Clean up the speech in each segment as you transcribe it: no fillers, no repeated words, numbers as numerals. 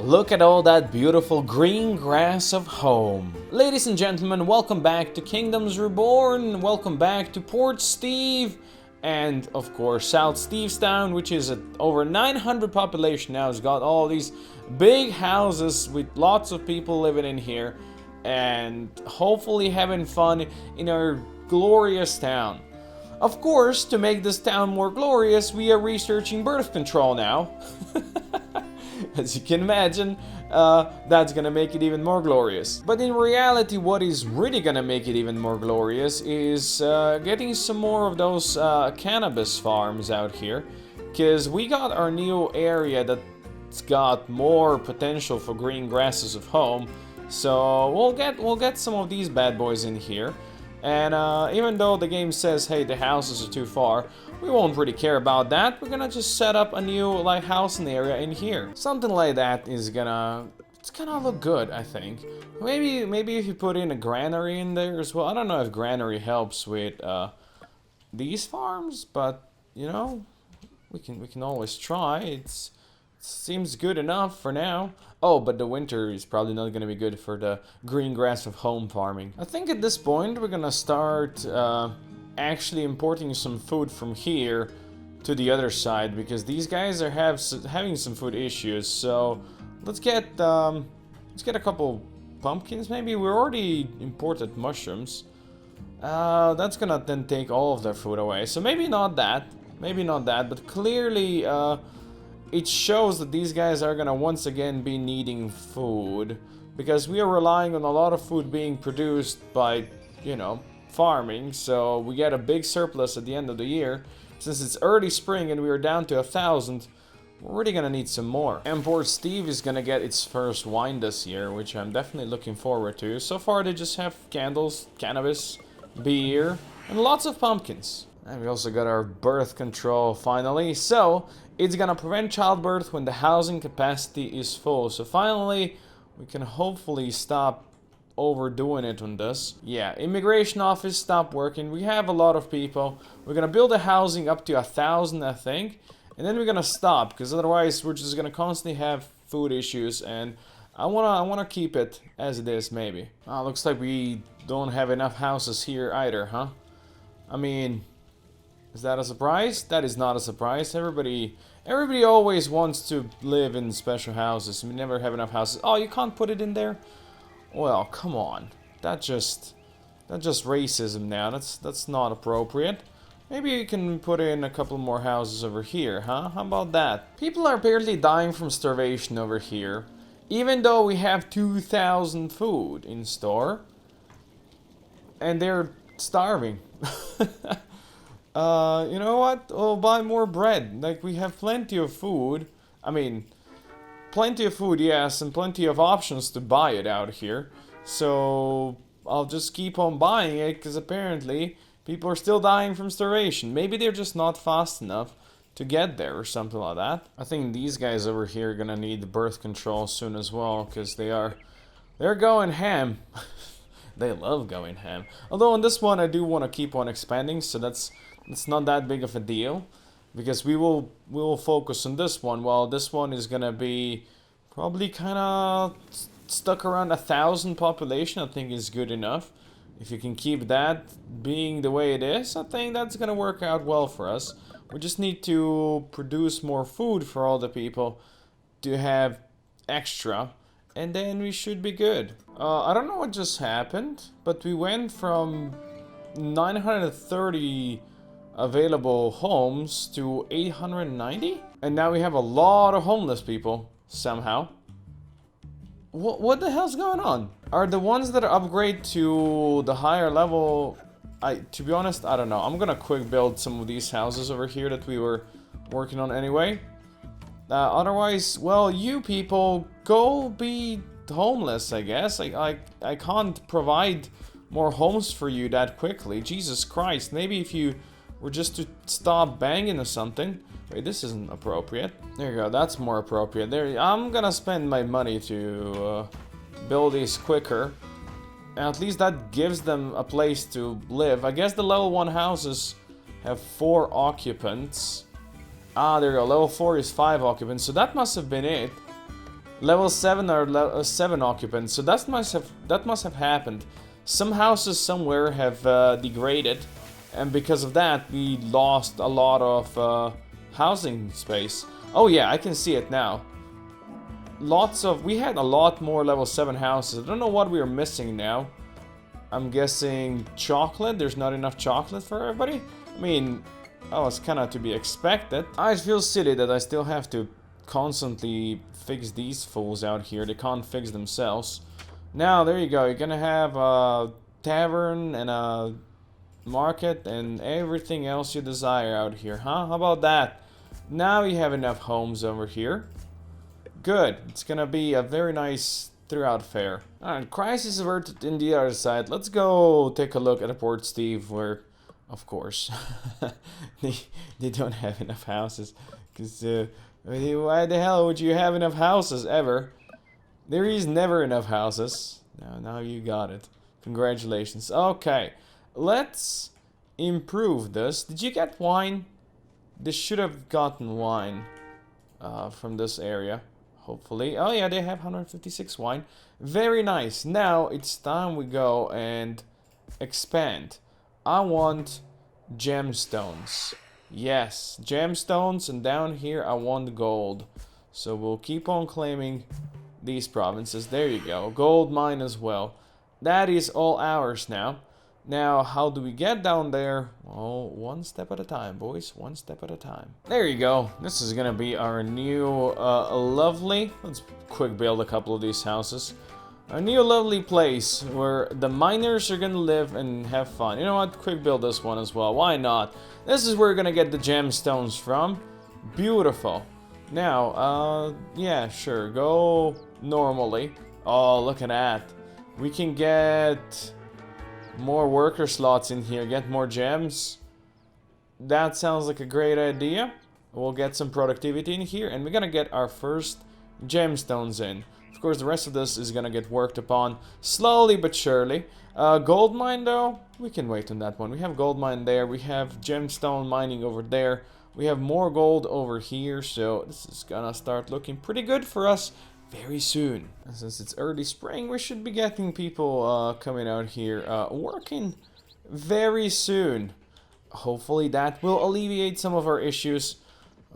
Look at all that beautiful green grass of home. Ladies and gentlemen, welcome back to Kingdoms Reborn. Welcome back to Port Steve. And of course South Stevestown, which is at over 900 population now. It's got all these big houses with lots of people living in here. And hopefully having fun in our glorious town. Of course, to make this town more glorious, we are researching birth control now. As you can imagine, that's gonna make it even more glorious. But in reality, what is really gonna make it even more glorious is getting some more of those cannabis farms out here. Because we got our new area that's got more potential for green grasses of home. So we'll get some of these bad boys in here. And even though the game says, hey, the houses are too far, we won't really care about that. We're gonna just set up a new house in the area in here. Something like that is it's gonna look good, I think. Maybe if you put in a granary in there as well. I don't know if granary helps with these farms, but you know, we can always try. It seems good enough for now. Oh, but the winter is probably not going to be good for the green grass of home farming. I think at this point we're going to start actually importing some food from here to the other side, because these guys are having some food issues. So let's get a couple pumpkins. Maybe we already imported mushrooms. That's gonna then take all of their food away. So maybe not that, but clearly it shows that these guys are gonna once again be needing food, because we are relying on a lot of food being produced by, you know, farming. So we get a big surplus at the end of the year. Since it's early spring and we are down to 1,000, we're really gonna need some more. And Port Steve is gonna get its first wine this year, which I'm definitely looking forward to. So far they just have candles, cannabis, beer, and lots of pumpkins. And we also got our birth control finally. So it's gonna prevent childbirth when the housing capacity is full. So finally, we can hopefully stop overdoing it on this. Yeah, immigration office stopped working. We have a lot of people. We're gonna build a housing up to 1,000, I think. And then we're gonna stop, because otherwise we're just gonna constantly have food issues. And I wanna keep it as it is, maybe. Looks like we don't have enough houses here either, huh? I mean, is that a surprise? That is not a surprise. Everybody always wants to live in special houses. We never have enough houses. Oh, you can't put it in there? Well, come on. That's just racism now. That's not appropriate. Maybe you can put in a couple more houses over here, huh? How about that? People are apparently dying from starvation over here, even though we have 2,000 food in store. And they're starving. You know what? We'll buy more bread. Like, we have plenty of food. I mean, plenty of food, yes, and plenty of options to buy it out here. So I'll just keep on buying it, because apparently people are still dying from starvation. Maybe they're just not fast enough to get there or something like that. I think these guys over here are gonna need birth control soon as well, because they're going ham. They love going ham. Although on this one I do want to keep on expanding, so that's not that big of a deal, because we will focus on this one, while this one is gonna be probably kind of stuck around 1,000 population. I think is good enough. If you can keep that being the way it is, I think that's gonna work out well for us. We just need to produce more food for all the people to have extra, and then we should be good. I don't know what just happened, but we went from 930 available homes to 890, and now we have a lot of homeless people somehow. What the hell's going on? Are the ones that upgrade to the higher level? To be honest, I don't know. I'm gonna quick build some of these houses over here that we were working on anyway. Otherwise, well, you people go be homeless, I guess. I can't provide more homes for you that quickly. Jesus Christ. Maybe if you were just to stop banging or something. Wait, this isn't appropriate. There you go, that's more appropriate. There, I'm gonna spend my money to build these quicker. At least that gives them a place to live. I guess the level 1 houses have 4 occupants. There you go, level 4 is 5 occupants, so that must have been it. level 7 or 7 occupants. So that must have happened. Some houses somewhere have degraded, and because of that, we lost a lot of housing space. Oh yeah, I can see it now. We had a lot more level 7 houses. I don't know what we are missing now. I'm guessing chocolate. There's not enough chocolate for everybody. I mean, oh, it's kind of to be expected. I feel silly that I still have to constantly fix these fools out here. They can't fix themselves. Now, there you go. You're gonna have a tavern and a market and everything else you desire out here, huh? How about that? Now you have enough homes over here. Good. It's gonna be a very nice throughout fair. Alright, crisis averted in the other side. Let's go take a look at the Port Steve where, of course, they don't have enough houses. Because, why the hell would you have enough houses ever? There is never enough houses. Now you got it. Congratulations. Okay, let's improve this. Did you get wine? This should have gotten wine from this area. Hopefully. Oh yeah, they have 156 wine. Very nice. Now it's time we go and expand. I want gemstones. Yes, gemstones, and down here I want gold. So we'll keep on claiming these provinces. There you go. Gold mine as well. That is all ours now. Now, how do we get down there? Well, one step at a time, boys. One step at a time. There you go. This is gonna be our new lovely... Let's quick build a couple of these houses. Our new lovely place where the miners are gonna live and have fun. You know what? Quick build this one as well. Why not? This is where we're gonna get the gemstones from. Beautiful. Now, yeah, sure. Go normally. Oh, look at that. We can get more worker slots in here, get more gems. That sounds like a great idea. We'll get some productivity in here, and we're gonna get our first gemstones in. Of course, the rest of this is gonna get worked upon slowly but surely. Gold mine, though, we can wait on that one. We have gold mine there, we have gemstone mining over there, we have more gold over here, so this is gonna start looking pretty good for us very soon. And since it's early spring, we should be getting people coming out here working very soon. Hopefully that will alleviate some of our issues.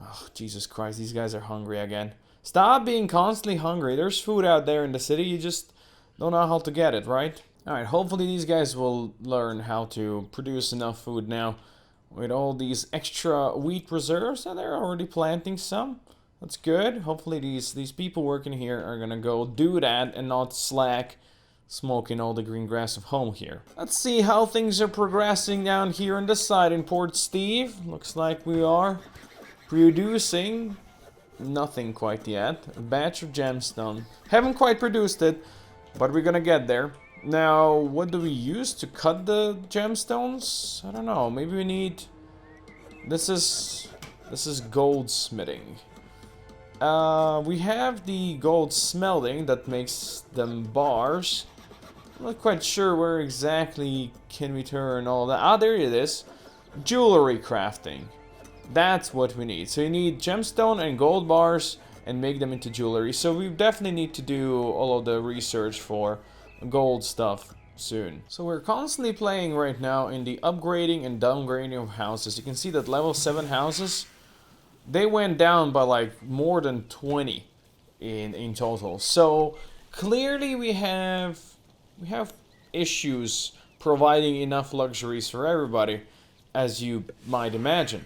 Oh, Jesus Christ, these guys are hungry again. Stop being constantly hungry. There's food out there in the city, you just don't know how to get it, right? Alright, hopefully these guys will learn how to produce enough food now with all these extra wheat reserves, and they're already planting some. That's good. Hopefully these people working here are gonna go do that and not slack smoking all the green grass of home here. Let's see how things are progressing down here on the side in Port Steve. Looks like we are producing nothing quite yet. A batch of gemstone. Haven't quite produced it, but we're gonna get there. Now, what do we use to cut the gemstones? I don't know. Maybe we need... This is goldsmithing. We have the gold smelting that makes them bars. I'm not quite sure where exactly can we turn all that. Ah, there it is. Jewelry crafting. That's what we need. So you need gemstone and gold bars and make them into jewelry. So we definitely need to do all of the research for gold stuff soon. So we're constantly playing right now in the upgrading and downgrading of houses. You can see that level 7 houses, they went down by like more than 20 in total. So clearly we have issues providing enough luxuries for everybody, as you might imagine.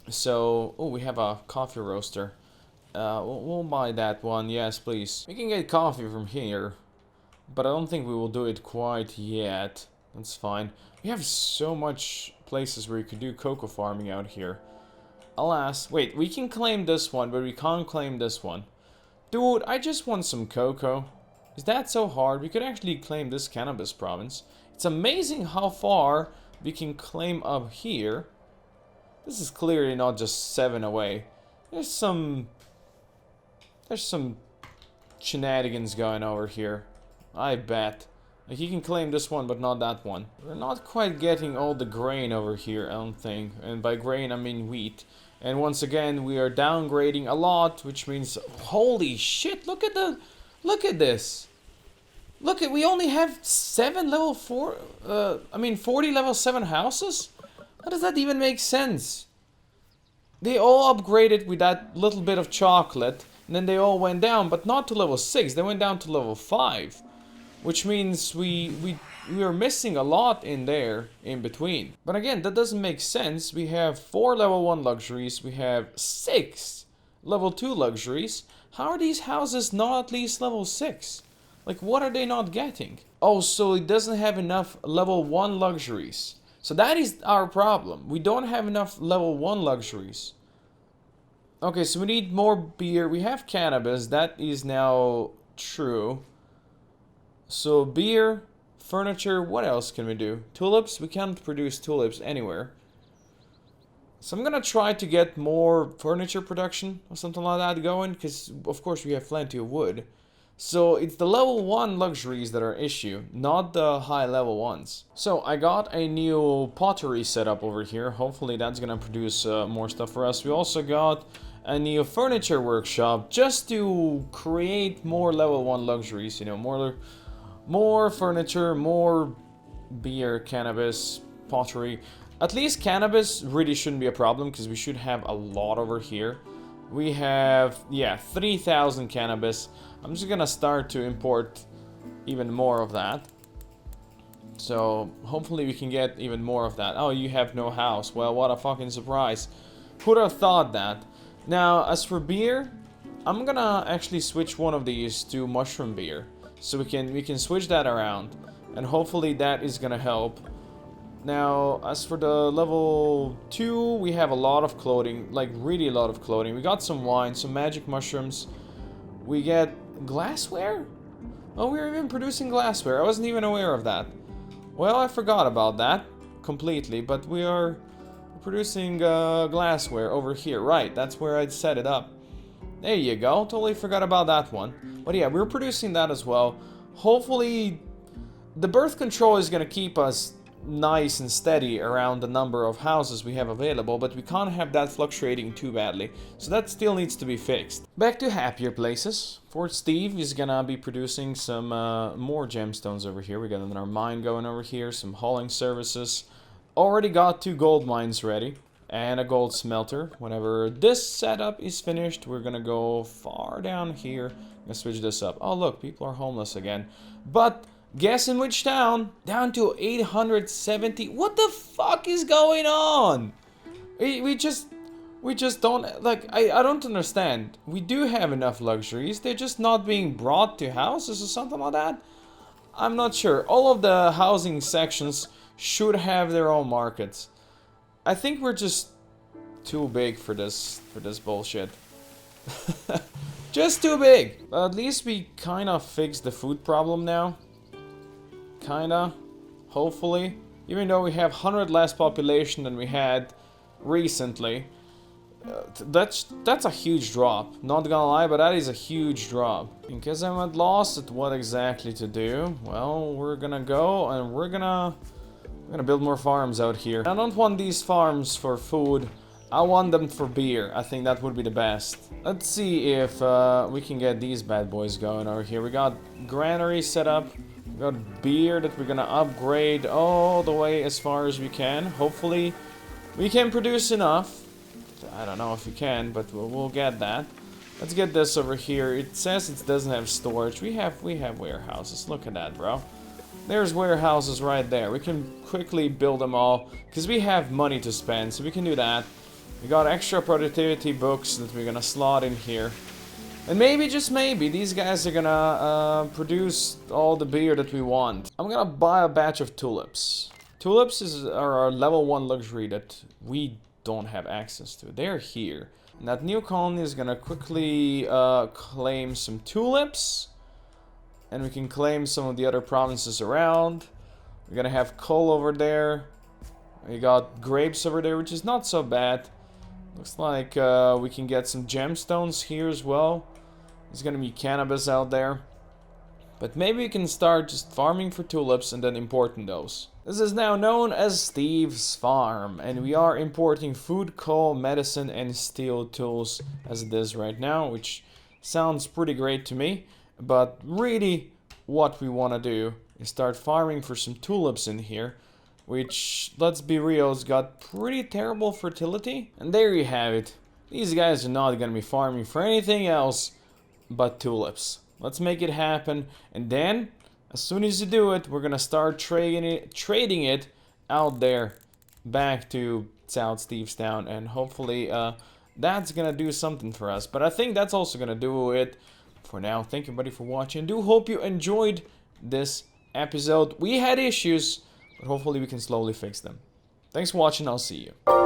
So, oh, we have a coffee roaster. We'll buy that one, yes please. We can get coffee from here, but I don't think we will do it quite yet. That's fine. We have so much places where you could do cocoa farming out here. Alas, wait, we can claim this one, but we can't claim this one. Dude, I just want some cocoa. Is that so hard? We could actually claim this cannabis province. It's amazing how far we can claim up here. This is clearly not just 7 away. There's some shenanigans going over here. I bet. Like, you can claim this one, but not that one. We're not quite getting all the grain over here, I don't think. And by grain, I mean wheat. And once again, we are downgrading a lot, which means, holy shit, look at this. Look at, we only have 7 level 4, 40 level 7 houses? How does that even make sense? They all upgraded with that little bit of chocolate, and then they all went down, but not to level 6, they went down to level 5. Which means we are missing a lot in there, in between. But again, that doesn't make sense. We have 4 level 1 luxuries, we have 6 level 2 luxuries. How are these houses not at least level 6? Like, what are they not getting? Oh, so it doesn't have enough level 1 luxuries. So that is our problem. We don't have enough level 1 luxuries. Okay, so we need more beer. We have cannabis. That is now true. So beer, furniture, what else can we do? Tulips? We can't produce tulips anywhere. So I'm gonna try to get more furniture production or something like that going, because of course we have plenty of wood. So it's the level 1 luxuries that are an issue, not the high level ones. So I got a new pottery setup over here. Hopefully that's gonna produce more stuff for us. We also got a new furniture workshop just to create more level 1 luxuries, you know, more furniture, more beer, cannabis, pottery. At least cannabis really shouldn't be a problem because we should have a lot over here. We have, yeah, 3,000 cannabis. I'm just gonna start to import even more of that. So hopefully we can get even more of that. Oh, you have no house. Well, what a fucking surprise. Who'd have thought that? Now, as for beer, I'm gonna actually switch one of these to mushroom beer. So we can switch that around. And hopefully that is gonna help. Now, as for the level 2, we have a lot of clothing, like really a lot of clothing. We got some wine, some magic mushrooms. We get glassware? Oh, we're even producing glassware. I wasn't even aware of that. Well, I forgot about that completely, but we are producing glassware over here. Right, that's where I'd set it up. There you go. Totally forgot about that one. But yeah, we're producing that as well. Hopefully, the birth control is going to keep us nice and steady around the number of houses we have available, but we can't have that fluctuating too badly. So that still needs to be fixed. Back to happier places. Fort Steve is gonna be producing some more gemstones over here. We got another mine going over here, some hauling services. Already got 2 gold mines ready and a gold smelter. Whenever this setup is finished, we're gonna go far down here. I'm gonna switch this up. Oh look, people are homeless again. But guess in which town? Down to 870. What the fuck is going on? We just don't, like, I don't understand. We do have enough luxuries. They're just not being brought to houses or something like that. I'm not sure. All of the housing sections should have their own markets. I think we're just too big for this bullshit. Just too big. But at least we kind of fixed the food problem now. Kinda, hopefully, even though we have 100 less population than we had recently. That's a huge drop, not gonna lie, but that is a huge drop. In case I'm at loss at what exactly to do, well, we're gonna go and we're gonna build more farms out here. I don't want these farms for food, I want them for beer. I think that would be the best. Let's see if we can get these bad boys going over here. We got granary set up. We got beer that we're gonna upgrade all the way as far as we can. Hopefully, we can produce enough. I don't know if we can, but we'll get that. Let's get this over here. It says it doesn't have storage. We have warehouses. Look at that, bro. There's warehouses right there. We can quickly build them all because we have money to spend, so we can do that. We got extra productivity books that we're gonna slot in here. And maybe, just maybe, these guys are gonna produce all the beer that we want. I'm gonna buy a batch of tulips. Tulips are our level 1 luxury that we don't have access to. They're here. And that new colony is gonna quickly claim some tulips. And we can claim some of the other provinces around. We're gonna have coal over there. We got grapes over there, which is not so bad. Looks like we can get some gemstones here as well. There's gonna be cannabis out there. But maybe we can start just farming for tulips and then importing those. This is now known as Steve's Farm, and we are importing food, coal, medicine, and steel tools as it is right now, which sounds pretty great to me. But really, what we want to do is start farming for some tulips in here, which, let's be real, has got pretty terrible fertility. And there you have it. These guys are not going to be farming for anything else but tulips. Let's make it happen, and then as soon as you do it, we're gonna start trading it out there back to South Stevestown, and hopefully that's gonna do something for us. But I think that's also gonna do it for now. Thank you, buddy, for watching. Do hope you enjoyed this episode. We had issues, but hopefully we can slowly fix them. Thanks for watching. I'll see you.